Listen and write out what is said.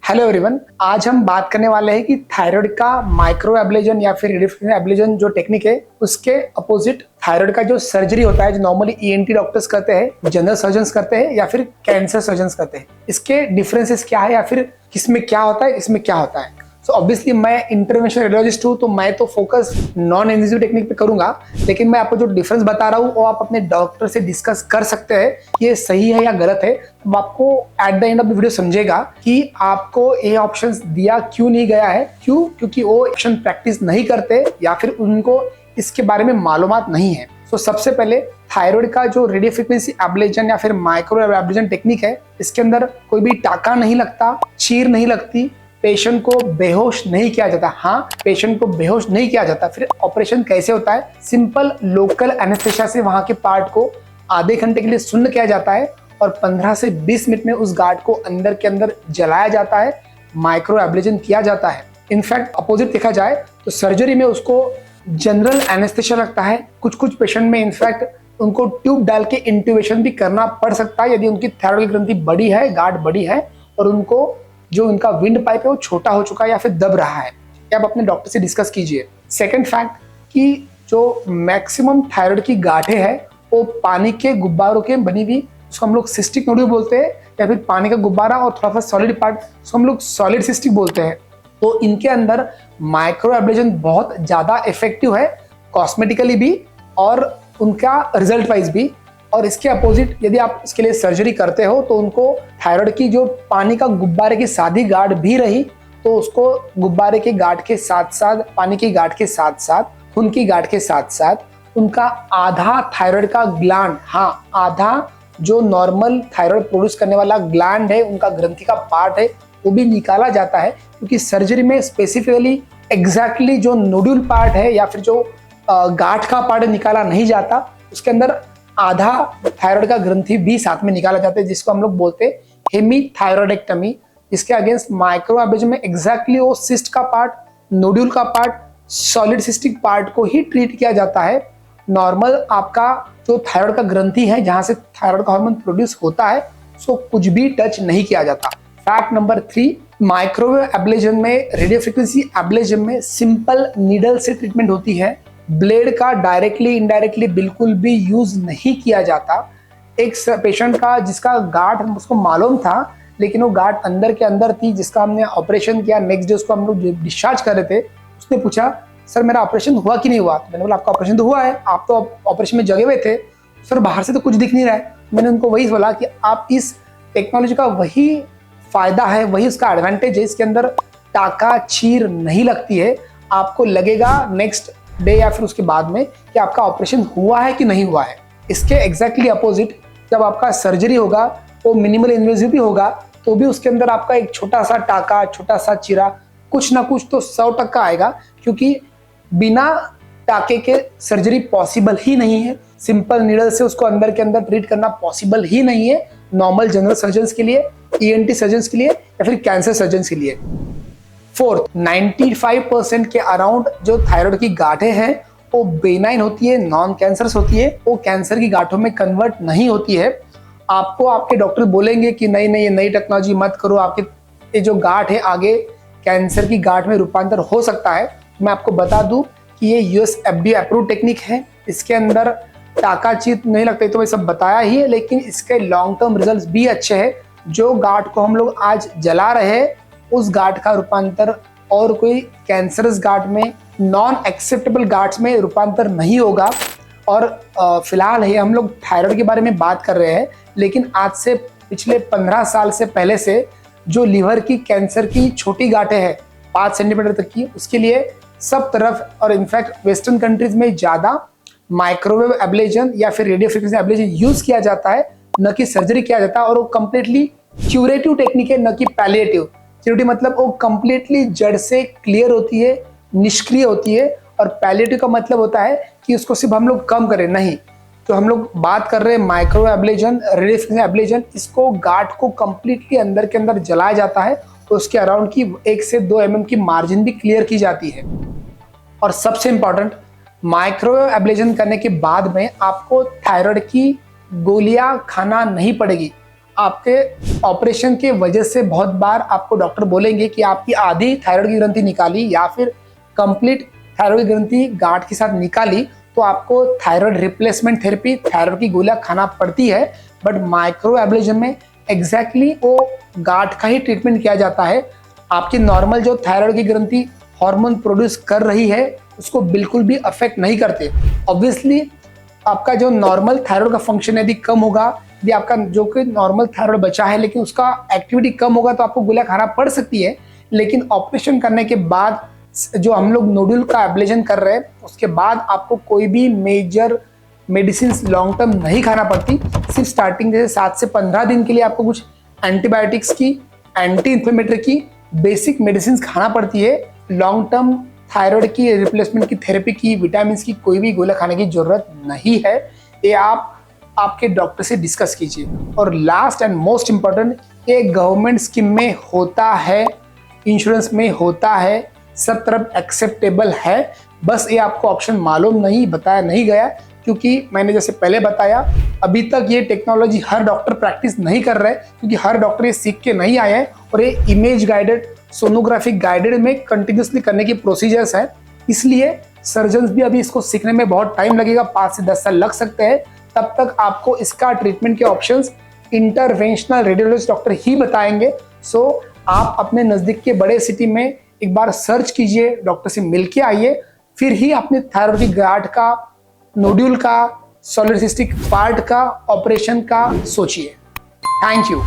Hello everyone, आज हम बात करने वाले हैं कि थायराइड का माइक्रो एब्लेजन या फिर रेडियोफ्रिक्वेंसी एब्लेजन जो टेक्निक है उसके अपोजिट थायराइड का जो सर्जरी होता है जो नॉर्मली ईएनटी डॉक्टर्स करते हैं, जनरल सर्जन्स करते हैं या फिर कैंसर सर्जन्स करते हैं, इसके डिफरेंसेस क्या है या फिर किसमें क्या होता है, इसमें क्या होता है। सो ऑब्वियसली मैं इंटरवेंशनल रेडियोलॉजिस्ट हूँ तो मैं तो फोकस नॉन इन्वेजिव टेक्निक पे करूंगा, लेकिन मैं आपको जो डिफरेंस बता रहा हूँ वो आप अपने डॉक्टर से डिस्कस कर सकते हैं ये सही है या गलत है। तो आपको at the end of the video समझेगा कि आपको ये ऑप्शंस दिया क्यों नहीं गया है, क्योंकि वो ऑप्शन प्रैक्टिस नहीं करते या फिर उनको इसके बारे में मालूमात नहीं है। तो सबसे पहले थायराइड का जो रेडियो फ्रिक्वेंसी एब्लेजन या फिर माइक्रो एब्लेजन टेक्निक है, इसके अंदर कोई भी टाका नहीं लगता, चीर नहीं लगती, पेशेंट को बेहोश नहीं किया जाता। हाँ, पेशेंट को बेहोश नहीं किया जाता। फिर ऑपरेशन कैसे होता है? सिंपल लोकल एनेस्थेसिया से वहां के पार्ट को आधे घंटे के लिए सुन्न किया जाता है और 15 से 20 मिनट में उस गार्ड को अंदर के अंदर जलाया जाता है, माइक्रो एब्लेजन किया जाता है। इनफैक्ट अपोजिट देखा जाए तो सर्जरी में उसको जनरल एनेस्थेसिया लगता है। कुछ पेशेंट में इनफैक्ट उनको ट्यूब डाल के इंट्यूबेशन भी करना पड़ सकता है यदि उनकी थायराइड ग्रंथि बड़ी है, गार्ड बड़ी है और उनको जो उनका विंड पाइप है वो छोटा हो चुका है या फिर दब रहा है। आप अपने डॉक्टर से डिस्कस कीजिए। सेकंड फैक्ट कि जो मैक्सिमम थायराइड की गांठें हैं वो पानी के गुब्बारों के बनी हुई, उसको हम लोग सिस्टिक नोड्यूल बोलते हैं या फिर पानी का गुब्बारा और थोड़ा सा सॉलिड पार्ट, उसको हम लोग सॉलिड सिस्टिक बोलते हैं। तो इनके अंदर माइक्रो एब्लेजन बहुत ज्यादा इफेक्टिव है कॉस्मेटिकली भी और उनका रिजल्ट वाइज भी। और इसके अपोजिट यदि आप इसके लिए सर्जरी करते हो तो उनको थायराइड की जो पानी का गुब्बारे की सादी गार्ड भी रही तो उसको गुब्बारे के गार्ड के साथ साथ, पानी की गार्ड के साथ साथ, खून की गार्ड के साथ साथ उनका आधा थायराइड का ग्लैंड, हाँ आधा जो नॉर्मल थायराइड प्रोड्यूस करने वाला ग्लैंड है, उनका ग्रंथि का पार्ट है, वो भी निकाला जाता है। क्योंकि सर्जरी में स्पेसिफिकली एग्जैक्टली जो नोड्यूल पार्ट है या फिर जो गांठ का पार्ट निकाला नहीं जाता, उसके अंदर आधा थायराइड का ग्रंथि भी साथ में निकाला जाता है, जिसको हम लोग बोलते हैं हेमीथायरॉयडेक्टमी। इसके अगेंस्ट माइक्रो एब्लेजन में एग्जैक्टली वो सिस्ट का पार्ट, नोड्यूल का पार्ट, सॉलिड सिस्टिक पार्ट को ही ट्रीट किया जाता है। नॉर्मल आपका जो थायराइड का ग्रंथि है जहां से थायराइड का हार्मोन प्रोड्यूस होता है, सो कुछ भी टच नहीं किया जाता। फैक्ट नंबर 3, माइक्रोवेव एब्लेजन में, रेडियो फ्रिक्वेंसी एब्लेजन में सिंपल नीडल से ट्रीटमेंट होती है। ब्लेड का डायरेक्टली इनडायरेक्टली बिल्कुल भी यूज नहीं किया जाता। एक पेशेंट का जिसका गार्ड उसको मालूम था लेकिन वो गार्ड अंदर के अंदर थी, जिसका हमने ऑपरेशन किया, नेक्स्ट डे उसको हम लोग डिस्चार्ज कर रहे थे, उसने पूछा सर मेरा ऑपरेशन हुआ कि नहीं हुआ? तो मैंने बोला आपका ऑपरेशन तो हुआ है, आप तो ऑपरेशन में जगे हुए थे। सर बाहर से तो कुछ दिख नहीं रहा है। मैंने उनको वही बोला कि आप इस टेक्नोलॉजी का वही फायदा है, वही उसका एडवांटेज है, इसके अंदर टाका चीर नहीं लगती है। आपको लगेगा नेक्स्ट डे या फिर उसके बाद में कि आपका ऑपरेशन हुआ है कि नहीं हुआ है। इसके एग्जैक्टली अपोजिट जब आपका सर्जरी होगा वो मिनिमल इन्वेजिव भी होगा तो भी उसके अंदर आपका एक छोटा सा टाका, छोटा सा चीरा, कुछ ना कुछ तो 100% आएगा, क्योंकि बिना टाके के सर्जरी पॉसिबल ही नहीं है। सिंपल नीडल से उसको अंदर के अंदर ट्रीट करना पॉसिबल ही नहीं है नॉर्मल जनरल सर्जन्स के लिए, ईएनटी सर्जन्स के लिए या फिर कैंसर सर्जन्स के लिए। फोर्थ, 95% के अराउंड जो थायराइड की गांठें हैं वो बेनाइन होती है, नॉन कैंसरस होती है, वो कैंसर की गांठों में कन्वर्ट नहीं होती है। आपको आपके डॉक्टर बोलेंगे कि नहीं ये नई टेक्नोलॉजी मत करो, आपके ये जो गांठ है आगे कैंसर की गांठ में रूपांतर हो सकता है। मैं आपको बता दूं कि ये यूएस एफडीए अप्रूव टेक्निक है, इसके अंदर टाका चीत नहीं लगता, तो मैं सब बताया ही है, लेकिन इसके लॉन्ग टर्म रिजल्ट भी अच्छे हैं। जो गांठ को हम लोग आज जला रहे हैं उस गांठ का रूपांतर और कोई कैंसरस गांठ में, नॉन एक्सेप्टेबल गांठ में रूपांतर नहीं होगा। और फिलहाल ही हम लोग थायराइड के बारे में बात कर रहे हैं, लेकिन आज से पिछले 15 साल से पहले से जो लीवर की कैंसर की छोटी गांठें हैं 5 सेंटीमीटर तक की, उसके लिए सब तरफ और इनफैक्ट वेस्टर्न कंट्रीज में ज्यादा माइक्रोवेव एब्लेजन या फिर रेडियो फ्रिक्वेंसी एब्लेजन यूज किया जाता है, न कि सर्जरी किया जाता है। और वो कंप्लीटली क्यूरेटिव टेक्निक है, न कि पैलिएटिव। क्यूरेटिव मतलब वो कंप्लीटली जड़ से क्लियर होती है, निष्क्रिय होती है, और पैलिएटिव का मतलब होता है कि उसको सिर्फ हम लोग कम करें। नहीं, तो हम लोग बात कर रहे हैं micro ablation, radio frequency ablation, इसको गांठ को कंप्लीटली अंदर के अंदर जलाया जाता है, तो उसके अराउंड की 1 से 2 mm की मार्जिन भी क्लियर की जाती है। और सबसे इंपॉर्टेंट, माइक्रोवेव एब्लेजन करने के बाद में आपको थायराइड की गोलियां खाना नहीं पड़ेगी। आपके ऑपरेशन के वजह से बहुत बार आपको डॉक्टर बोलेंगे कि आपकी आधी थायराइड की ग्रंथि निकाली या फिर कंप्लीट थायराइड की ग्रंथि गांठ के साथ निकाली, तो आपको थायराइड रिप्लेसमेंट थेरेपी, थायराइड की गोलियां खाना पड़ती है। बट माइक्रो एब्लेजन में एग्जैक्टली वो गांठ का ही ट्रीटमेंट किया जाता है। आपकी नॉर्मल जो थायराइड की ग्रंथि हार्मोन प्रोड्यूस कर रही है उसको बिल्कुल भी अफेक्ट नहीं करते। ऑब्वियसली आपका जो नॉर्मल थायराइड का फंक्शन यदि कम होगा, यदि आपका जो कि नॉर्मल थायराइड बचा है लेकिन उसका एक्टिविटी कम होगा, तो आपको गोलियां खाना पड़ सकती है। लेकिन ऑपरेशन करने के बाद जो हम लोग नोडुल का एब्लेजन कर रहे हैं, उसके बाद आपको कोई भी मेजर मेडिसिन लॉन्ग टर्म नहीं खाना पड़ती। सिर्फ स्टार्टिंग जैसे 7 से 15 दिन के लिए आपको कुछ एंटीबायोटिक्स की, एंटी इन्फ्लेमेटरी की बेसिक मेडिसिन खाना पड़ती है। लॉन्ग टर्म थायराइड की रिप्लेसमेंट की थेरेपी की, विटामिन की कोई भी गोला खाने की जरूरत नहीं है। ये आप आपके डॉक्टर से डिस्कस कीजिए। और लास्ट एंड मोस्ट इंपॉर्टेंट, ये गवर्नमेंट स्कीम में होता है, इंश्योरेंस में होता है, सब तरफ एक्सेप्टेबल है। बस ये आपको ऑप्शन मालूम नहीं, बताया नहीं गया, क्योंकि मैंने जैसे पहले बताया अभी तक ये टेक्नोलॉजी हर डॉक्टर प्रैक्टिस नहीं कर रहे, क्योंकि हर डॉक्टर ये सीख के नहीं आए हैं। और ये इमेज गाइडेड, सोनोग्राफिक गाइडेड में कंटिन्यूसली करने की प्रोसीजर्स है, इसलिए सर्जन्स भी अभी इसको सीखने में बहुत टाइम लगेगा, 5 से 10 साल लग सकते हैं। तब तक आपको इसका ट्रीटमेंट के ऑप्शंस इंटरवेंशनल रेडियोलॉजिस्ट डॉक्टर ही बताएंगे। सो आप अपने नज़दीक के बड़े सिटी में एक बार सर्च कीजिए, डॉक्टर से मिल के आइए, फिर ही अपने थायराइड की गांठ का, नोड्यूल का, सॉलिड सिस्टिक पार्ट का, ऑपरेशन का सोचिए। Thank you.